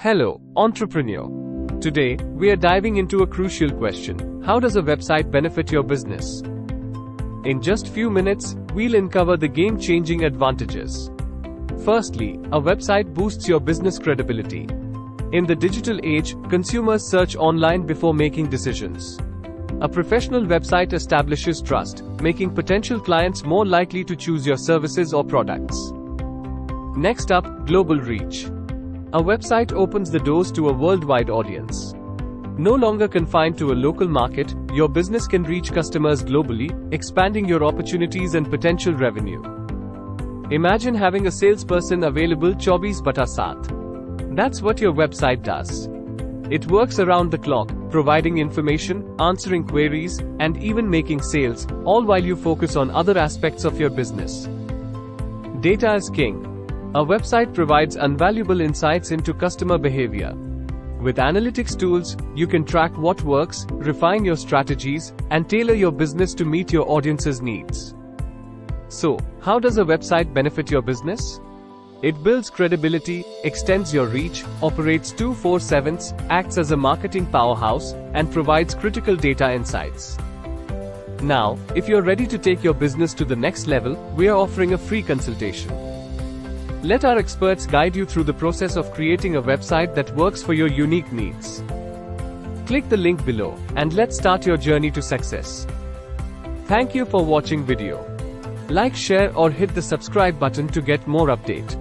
Hello, entrepreneur. Today, we are diving into a crucial question. How does a website benefit your business? In just few minutes, we'll uncover the game-changing advantages. Firstly, a website boosts your business credibility. In the digital age, consumers search online before making decisions. A professional website establishes trust, making potential clients more likely to choose your services or products. Next up, global reach. A website opens the doors to a worldwide audience. No longer confined to a local market, your business can reach customers globally, expanding your opportunities and potential revenue. Imagine having a salesperson available 24/7. That's what your website does. It works around the clock, providing information, answering queries, and even making sales, all while you focus on other aspects of your business. Data is king. A website provides invaluable insights into customer behavior. With analytics tools, you can track what works, refine your strategies, and tailor your business to meet your audience's needs. So, how does a website benefit your business? It builds credibility, extends your reach, operates 24/7, acts as a marketing powerhouse, and provides critical data insights. Now, if you're ready to take your business to the next level, we are offering a free consultation. Let our experts guide you through the process of creating a website that works for your unique needs. Click the link below, and let's start your journey to success. Thank you for watching video. Like, share, or hit the subscribe button to get more update.